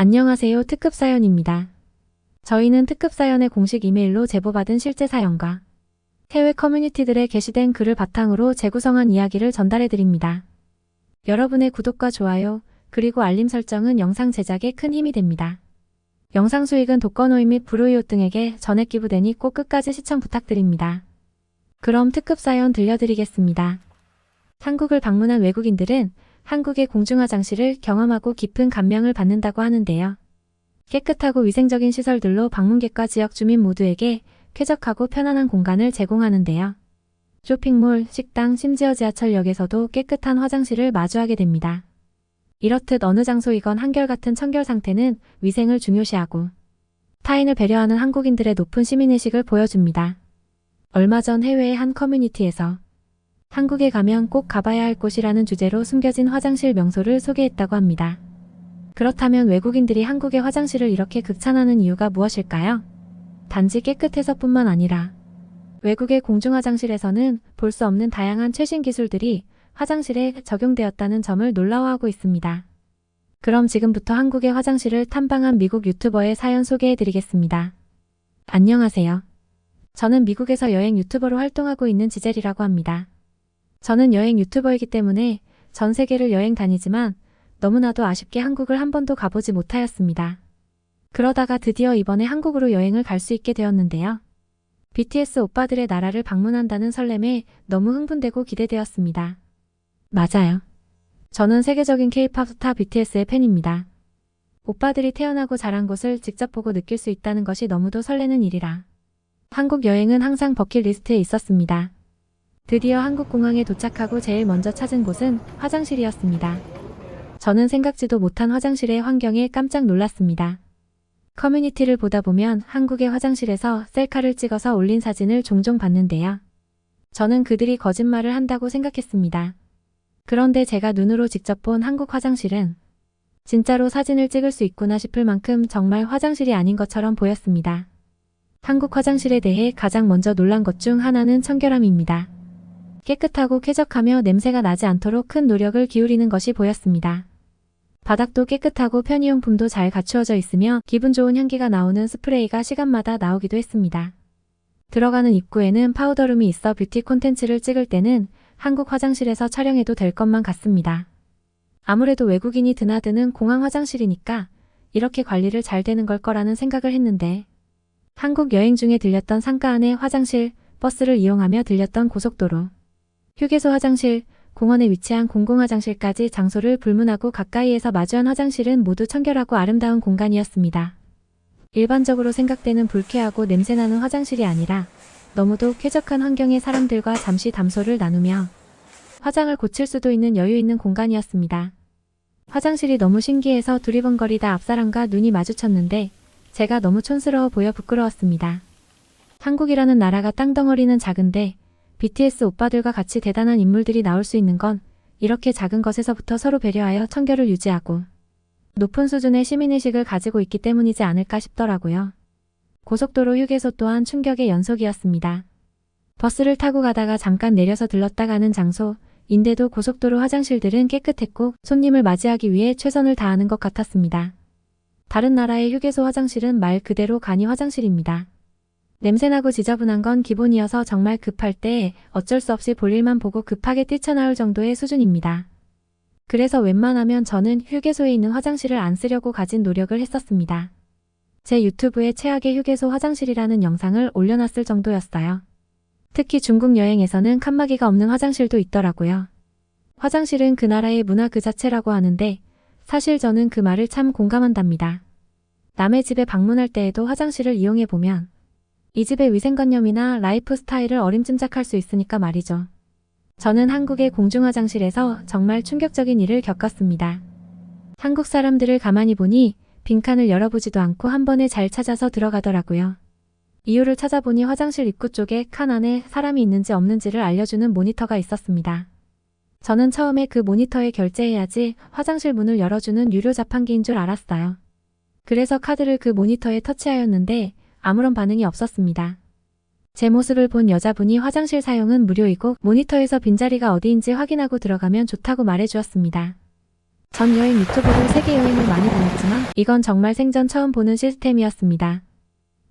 안녕하세요. 특급 사연입니다. 저희는 특급 사연의 공식 이메일로 제보받은 실제 사연과 해외 커뮤니티들에 게시된 글을 바탕으로 재구성한 이야기를 전달해드립니다. 여러분의 구독과 좋아요, 그리고 알림 설정은 영상 제작에 큰 힘이 됩니다. 영상 수익은 독거노인 및 불우이웃 등에게 전액 기부되니 꼭 끝까지 시청 부탁드립니다. 그럼 특급 사연 들려드리겠습니다. 한국을 방문한 외국인들은 한국의 공중화장실을 경험하고 깊은 감명을 받는다고 하는데요. 깨끗하고 위생적인 시설들로 방문객과 지역 주민 모두에게 쾌적하고 편안한 공간을 제공하는데요. 쇼핑몰, 식당, 심지어 지하철역에서도 깨끗한 화장실을 마주하게 됩니다. 이렇듯 어느 장소이건 한결같은 청결 상태는 위생을 중요시하고 타인을 배려하는 한국인들의 높은 시민의식을 보여줍니다. 얼마 전 해외의 한 커뮤니티에서 한국에 가면 꼭 가봐야 할 곳이라는 주제로 숨겨진 화장실 명소를 소개했다고 합니다. 그렇다면 외국인들이 한국의 화장실을 이렇게 극찬하는 이유가 무엇일까요? 단지 깨끗해서뿐만 아니라 외국의 공중화장실에서는 볼 수 없는 다양한 최신 기술들이 화장실에 적용되었다는 점을 놀라워하고 있습니다. 그럼 지금부터 한국의 화장실을 탐방한 미국 유튜버의 사연 소개해드리겠습니다. 안녕하세요. 저는 미국에서 여행 유튜버로 활동하고 있는 지젤이라고 합니다. 저는 여행 유튜버이기 때문에 전 세계를 여행 다니지만 너무나도 아쉽게 한국을 한 번도 가보지 못하였습니다. 그러다가 드디어 이번에 한국으로 여행을 갈 수 있게 되었는데요. BTS 오빠들의 나라를 방문한다는 설렘에 너무 흥분되고 기대되었습니다. 맞아요. 저는 세계적인 K-팝 스타 BTS의 팬입니다. 오빠들이 태어나고 자란 곳을 직접 보고 느낄 수 있다는 것이 너무도 설레는 일이라 한국 여행은 항상 버킷리스트에 있었습니다. 드디어 한국 공항에 도착하고 제일 먼저 찾은 곳은 화장실이었습니다. 저는 생각지도 못한 화장실의 환경에 깜짝 놀랐습니다. 커뮤니티를 보다 보면 한국의 화장실에서 셀카를 찍어서 올린 사진을 종종 봤는데요. 저는 그들이 거짓말을 한다고 생각했습니다. 그런데 제가 눈으로 직접 본 한국 화장실은 진짜로 사진을 찍을 수 있구나 싶을 만큼 정말 화장실이 아닌 것처럼 보였습니다. 한국 화장실에 대해 가장 먼저 놀란 것 중 하나는 청결함입니다. 깨끗하고 쾌적하며 냄새가 나지 않도록 큰 노력을 기울이는 것이 보였습니다. 바닥도 깨끗하고 편의용품도 잘 갖추어져 있으며 기분 좋은 향기가 나오는 스프레이가 시간마다 나오기도 했습니다. 들어가는 입구에는 파우더룸이 있어 뷰티 콘텐츠를 찍을 때는 한국 화장실에서 촬영해도 될 것만 같습니다. 아무래도 외국인이 드나드는 공항 화장실이니까 이렇게 관리를 잘 되는 걸 거라는 생각을 했는데 한국 여행 중에 들렸던 상가 안의 화장실, 버스를 이용하며 들렸던 고속도로, 휴게소 화장실, 공원에 위치한 공공화장실까지 장소를 불문하고 가까이에서 마주한 화장실은 모두 청결하고 아름다운 공간이었습니다. 일반적으로 생각되는 불쾌하고 냄새나는 화장실이 아니라 너무도 쾌적한 환경의 사람들과 잠시 담소를 나누며 화장을 고칠 수도 있는 여유 있는 공간이었습니다. 화장실이 너무 신기해서 두리번거리다 앞사람과 눈이 마주쳤는데 제가 너무 촌스러워 보여 부끄러웠습니다. 한국이라는 나라가 땅덩어리는 작은데 BTS 오빠들과 같이 대단한 인물들이 나올 수 있는 건 이렇게 작은 것에서부터 서로 배려하여 청결을 유지하고 높은 수준의 시민의식을 가지고 있기 때문이지 않을까 싶더라고요. 고속도로 휴게소 또한 충격의 연속이었습니다. 버스를 타고 가다가 잠깐 내려서 들렀다 가는 장소인데도 고속도로 화장실들은 깨끗했고 손님을 맞이하기 위해 최선을 다하는 것 같았습니다. 다른 나라의 휴게소 화장실은 말 그대로 간이 화장실입니다. 냄새나고 지저분한 건 기본이어서 정말 급할 때 어쩔 수 없이 볼일만 보고 급하게 뛰쳐나올 정도의 수준입니다. 그래서 웬만하면 저는 휴게소에 있는 화장실을 안 쓰려고 가진 노력을 했었습니다. 제 유튜브에 최악의 휴게소 화장실이라는 영상을 올려놨을 정도였어요. 특히 중국 여행에서는 칸막이가 없는 화장실도 있더라고요. 화장실은 그 나라의 문화 그 자체라고 하는데 사실 저는 그 말을 참 공감한답니다. 남의 집에 방문할 때에도 화장실을 이용해보면 이 집의 위생관념이나 라이프 스타일을 어림짐작할 수 있으니까 말이죠. 저는 한국의 공중화장실에서 정말 충격적인 일을 겪었습니다. 한국 사람들을 가만히 보니 빈칸을 열어보지도 않고 한 번에 잘 찾아서 들어가더라고요. 이유를 찾아보니 화장실 입구 쪽에 칸 안에 사람이 있는지 없는지를 알려주는 모니터가 있었습니다. 저는 처음에 그 모니터에 결제해야지 화장실 문을 열어주는 유료 자판기인 줄 알았어요. 그래서 카드를 그 모니터에 터치하였는데 아무런 반응이 없었습니다. 제 모습을 본 여자분이 화장실 사용은 무료이고 모니터에서 빈자리가 어디인지 확인하고 들어가면 좋다고 말해주었습니다. 전 여행 유튜브를 세계 여행을 많이 다녔지만 이건 정말 생전 처음 보는 시스템이었습니다.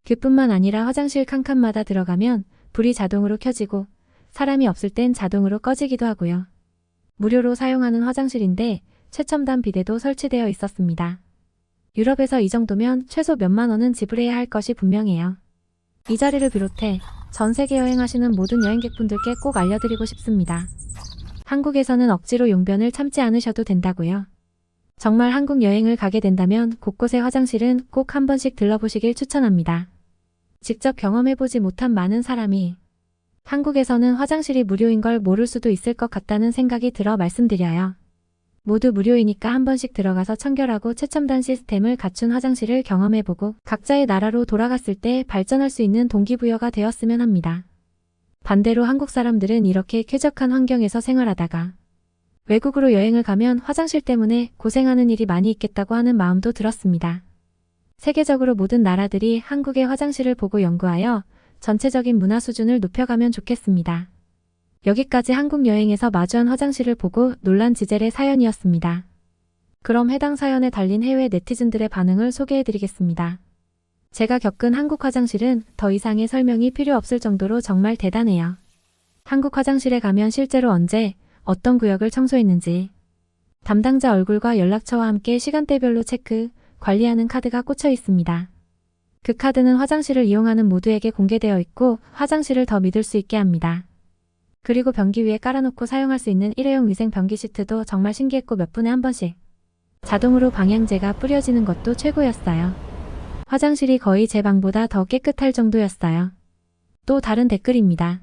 그뿐만 아니라 화장실 칸칸마다 들어가면 불이 자동으로 켜지고 사람이 없을 땐 자동으로 꺼지기도 하고요. 무료로 사용하는 화장실인데 최첨단 비데도 설치되어 있었습니다. 유럽에서 이 정도면 최소 몇만 원은 지불해야 할 것이 분명해요. 이 자리를 비롯해 전 세계 여행하시는 모든 여행객분들께 꼭 알려드리고 싶습니다. 한국에서는 억지로 용변을 참지 않으셔도 된다고요. 정말 한국 여행을 가게 된다면 곳곳의 화장실은 꼭 한 번씩 들러보시길 추천합니다. 직접 경험해보지 못한 많은 사람이 한국에서는 화장실이 무료인 걸 모를 수도 있을 것 같다는 생각이 들어 말씀드려요. 모두 무료이니까 한 번씩 들어가서 청결하고 최첨단 시스템을 갖춘 화장실을 경험해보고 각자의 나라로 돌아갔을 때 발전할 수 있는 동기부여가 되었으면 합니다. 반대로 한국 사람들은 이렇게 쾌적한 환경에서 생활하다가 외국으로 여행을 가면 화장실 때문에 고생하는 일이 많이 있겠다고 하는 마음도 들었습니다. 세계적으로 모든 나라들이 한국의 화장실을 보고 연구하여 전체적인 문화 수준을 높여가면 좋겠습니다. 여기까지 한국 여행에서 마주한 화장실을 보고 놀란 지젤의 사연이었습니다. 그럼 해당 사연에 달린 해외 네티즌들의 반응을 소개해드리겠습니다. 제가 겪은 한국 화장실은 더 이상의 설명이 필요 없을 정도로 정말 대단해요. 한국 화장실에 가면 실제로 언제, 어떤 구역을 청소했는지, 담당자 얼굴과 연락처와 함께 시간대별로 체크, 관리하는 카드가 꽂혀 있습니다. 그 카드는 화장실을 이용하는 모두에게 공개되어 있고 화장실을 더 믿을 수 있게 합니다. 그리고 변기 위에 깔아놓고 사용할 수 있는 일회용 위생 변기 시트도 정말 신기했고 몇 분에 한 번씩 자동으로 방향제가 뿌려지는 것도 최고였어요. 화장실이 거의 제 방보다 더 깨끗할 정도였어요. 또 다른 댓글입니다.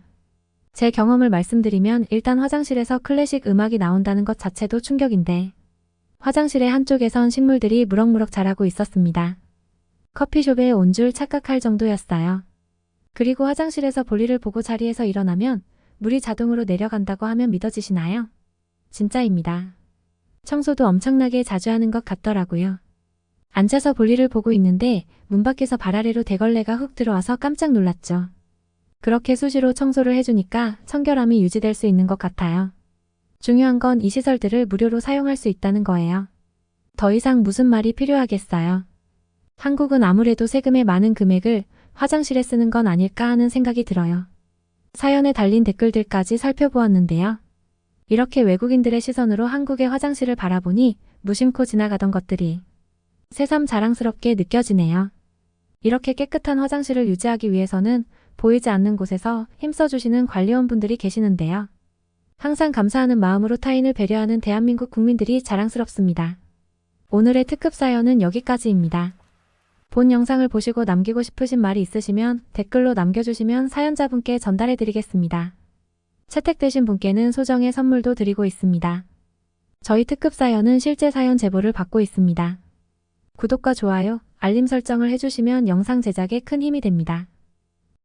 제 경험을 말씀드리면 일단 화장실에서 클래식 음악이 나온다는 것 자체도 충격인데 화장실의 한쪽에선 식물들이 무럭무럭 자라고 있었습니다. 커피숍에 온 줄 착각할 정도였어요. 그리고 화장실에서 볼일을 보고 자리에서 일어나면 물이 자동으로 내려간다고 하면 믿어지시나요? 진짜입니다. 청소도 엄청나게 자주 하는 것 같더라고요. 앉아서 볼일을 보고 있는데 문 밖에서 발 아래로 대걸레가 훅 들어와서 깜짝 놀랐죠. 그렇게 수시로 청소를 해주니까 청결함이 유지될 수 있는 것 같아요. 중요한 건 이 시설들을 무료로 사용할 수 있다는 거예요. 더 이상 무슨 말이 필요하겠어요. 한국은 아무래도 세금의 많은 금액을 화장실에 쓰는 건 아닐까 하는 생각이 들어요. 사연에 달린 댓글들까지 살펴보았는데요. 이렇게 외국인들의 시선으로 한국의 화장실을 바라보니 무심코 지나가던 것들이 새삼 자랑스럽게 느껴지네요. 이렇게 깨끗한 화장실을 유지하기 위해서는 보이지 않는 곳에서 힘써주시는 관리원분들이 계시는데요. 항상 감사하는 마음으로 타인을 배려하는 대한민국 국민들이 자랑스럽습니다. 오늘의 특급 사연은 여기까지입니다. 본 영상을 보시고 남기고 싶으신 말이 있으시면 댓글로 남겨주시면 사연자분께 전달해드리겠습니다. 채택되신 분께는 소정의 선물도 드리고 있습니다. 저희 특급 사연은 실제 사연 제보를 받고 있습니다. 구독과 좋아요, 알림 설정을 해주시면 영상 제작에 큰 힘이 됩니다.